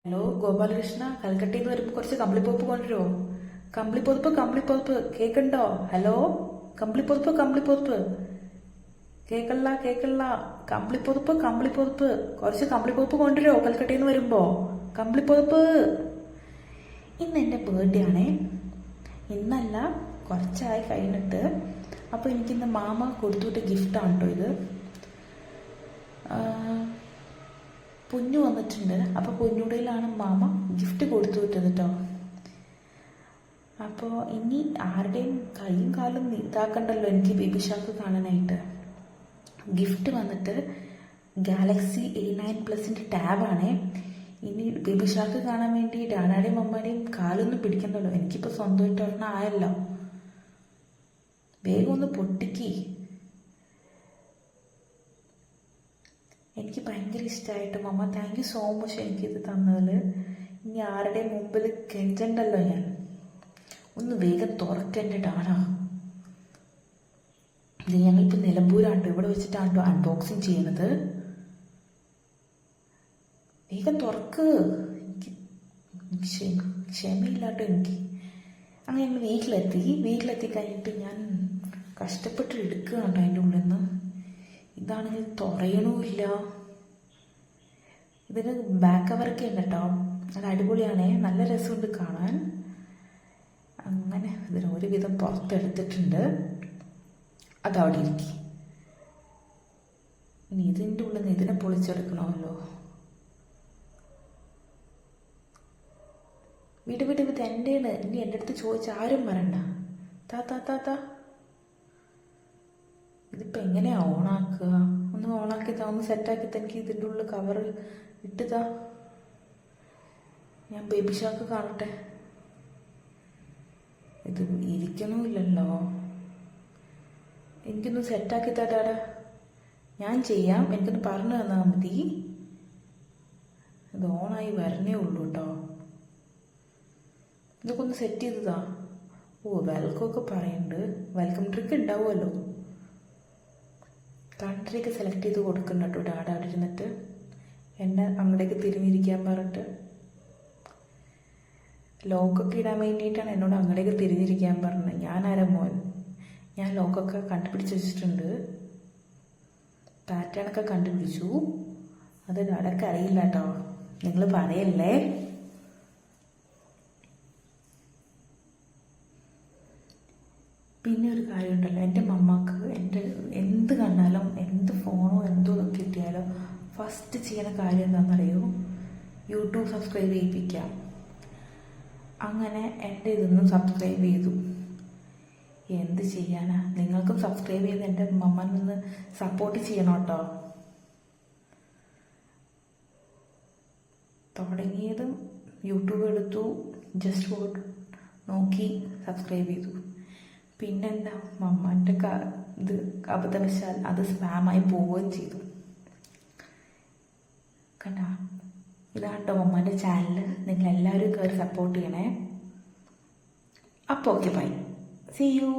Hello Gopalakrishna, കൽക്കട്ടയിൽ നിന്ന് വരുമ്പോൾ കുറച്ച് കമ്പിളിപ്പൊതുപ്പ് കൊണ്ടുവരുമോ? കമ്പിളിപ്പൊതുപ്പ് കേൾക്കണ്ടോ? ഹലോ, കമ്പിളിപ്പൊതുപ്പ് കേൾക്കള്ള. കമ്പിളിപ്പൊതുപ്പ് കുറച്ച് കമ്പിളിപ്പൊതുപ്പ് കൊണ്ടുവരുമോ കൽക്കട്ടയിൽ നിന്ന് വരുമ്പോ? കമ്പിളിപ്പൊതുപ്പ്. ഇന്ന് എൻ്റെ ബർത്ത്ഡേ ആണേ. ഇന്നല്ല, കുറച്ചായി കഴിഞ്ഞിട്ട്. അപ്പോൾ എനിക്കിന്ന് മാമ കൊടുത്തുവിട്ട ഗിഫ്റ്റാണ് കേട്ടോ ഇത്. പൊന്നു വന്നിട്ടുണ്ട്. അപ്പോൾ പൊന്നൂടയിലാണ് മാമ ഗിഫ്റ്റ് കൊടുത്തു വിട്ടത് കേട്ടോ. അപ്പോൾ ഇനി ആരുടെയും കൈയും കാലും ഇതാക്കണ്ടല്ലോ എനിക്ക് ബേബി ഷാർക്ക് കാണാനായിട്ട്. ഗിഫ്റ്റ് വന്നിട്ട് ഗാലക്സി A9+ ടാബാണേ. ഇനി ബേബി ഷാർക്ക് കാണാൻ വേണ്ടി ഡാഡാടെയും മമ്മാടെയും കാലൊന്നും പിടിക്കണ്ടല്ലോ. എനിക്കിപ്പോൾ സ്വന്തമായിട്ട് ഒരെണ്ണം ആയല്ലോ. വേഗം ഒന്ന് പൊട്ടിക്ക്. എനിക്ക് ഭയങ്കര ഇഷ്ടമായിട്ട് മമ്മ, താങ്ക് യു സോ മച്ച് എനിക്കിത് തന്നതിൽ. ഇനി ആരുടെയും മുമ്പിൽ കെഞ്ചണ്ടല്ലോ ഞാൻ. ഒന്ന് വേഗം തുറക്കണ്ടേ ഡാഡാ. ഇത് ഞങ്ങളിപ്പോൾ നിലമ്പൂരാണ്ടോ, ഇവിടെ വെച്ചിട്ടാണ്ടോ അൺബോക്സിങ് ചെയ്യുന്നത്. വേഗം തുറക്ക്. എനിക്ക് ക്ഷമയില്ലാട്ടോ എനിക്ക്. അങ്ങനെ ഞങ്ങൾ വീട്ടിലെത്തി കഴിഞ്ഞിട്ട് ഞാൻ കഷ്ടപ്പെട്ട് എടുക്കുകയാണ്ടോ അതിൻ്റെ ഉള്ളിൽ നിന്ന്. ഇതാണെങ്കിൽ തുറയണമില്ല. ഇതിന് ബാക്ക് കവറൊക്കെ ഉണ്ട് കേട്ടോ. അത് അടിപൊളിയാണേ, നല്ല രസമുണ്ട് കാണാൻ. അങ്ങനെ ഇതിന് ഒരുവിധം പുറത്തെടുത്തിട്ടുണ്ട്. അതവിടെ ഇരിക്കും. ഇനി ഇതിൻ്റെ ഉള്ളിൽ നിന്ന് ഇതിനെ പൊളിച്ചെടുക്കണമല്ലോ. വീട് ഇത് എൻ്റെയാണ്. ഇനി എൻ്റെ അടുത്ത് ചോദിച്ച ആരും വരണ്ട. താ ഇതിപ്പോൾ എങ്ങനെയാ ഓണാക്കുക? ഒന്ന് ഓണാക്കിത്താ, ഒന്ന് സെറ്റാക്കി തനിക്ക് ഇതിൻ്റെ ഉള്ളിൽ കവർ ഇട്ടുതാ. ഞാൻ ബേബി ഷാർക്ക് കാണട്ടെ. ഇത് ഇരിക്കണമില്ലല്ലോ. എനിക്കൊന്ന് സെറ്റാക്കി തരാടാ. ഞാൻ ചെയ്യാം, എനിക്കൊന്ന് പറഞ്ഞു തന്നാൽ മതി. ഇത് ഓണായി വരണേ ഉള്ളൂ കേട്ടോ. ഇതൊക്കെ ഒന്ന് സെറ്റ് ചെയ്തതാ. വെൽക്കമൊക്കെ പറയുന്നുണ്ട്. വെൽക്കം ഡ്രിങ്ക് ഉണ്ടാവുമല്ലോ. കൺട്രിയൊക്കെ സെലക്ട് ചെയ്ത് കൊടുക്കണം കേട്ടോ ഡാഡ അവിടെ ഇരുന്നിട്ട്. എന്നെ അങ്ങോട്ടേക്ക് തിരിഞ്ഞിരിക്കാൻ പറഞ്ഞിട്ട്. ലോക്കൊക്കെ ഇടാൻ വേണ്ടിയിട്ടാണ് എന്നോട് അങ്ങോട്ടേക്ക് തിരിഞ്ഞിരിക്കാൻ പറഞ്ഞത്. ഞാനാരാ മോൻ? ഞാൻ ലോക്കൊക്കെ കണ്ടുപിടിച്ച് വെച്ചിട്ടുണ്ട്. പാറ്റേണൊക്കെ കണ്ടുപിടിച്ചു. അത് ഡാഡക്ക് അറിയില്ല കേട്ടോ. നിങ്ങൾ പറയല്ലേ. പിന്നെ ഒരു കാര്യമുണ്ടല്ലോ, എൻ്റെ മമ്മക്ക് എൻ്റെ എന്ത് കണ്ടാലും, എന്ത് ഫോണോ എന്തോ കിട്ടിയാലോ ഫസ്റ്റ് ചെയ്യുന്ന കാര്യം എന്താണെന്നറിയോ? യൂട്യൂബ് സബ്സ്ക്രൈബ് ചെയ്യിപ്പിക്കാം. അങ്ങനെ എൻ്റെ ഇതൊന്നും സബ്സ്ക്രൈബ് ചെയ്തു. എന്ത് ചെയ്യാനാ? നിങ്ങൾക്കും സബ്സ്ക്രൈബ് ചെയ്ത് എൻ്റെ മമ്മനെ നിന്ന് സപ്പോർട്ട് ചെയ്യണം കേട്ടോ. തുടങ്ങിയതും യൂട്യൂബ് എടുത്തു, ജസ്റ്റ് ഫോർ നോക്കി സബ്സ്ക്രൈബ് ചെയ്തു. പിന്നെന്താ, മമ്മൻ്റെ ഇത് അബദ്ധവശാൽ അത് സ്പാമായി പോവുകയും ചെയ്തു. കണ്ട, ഇതാട്ടോ മമ്മൻ്റെ ചാനൽ. നിങ്ങളെല്ലാവരും കയറി സപ്പോർട്ട് ചെയ്യണേ. അപ്പോൾ ഓക്കെ, ബൈ, സീ യു.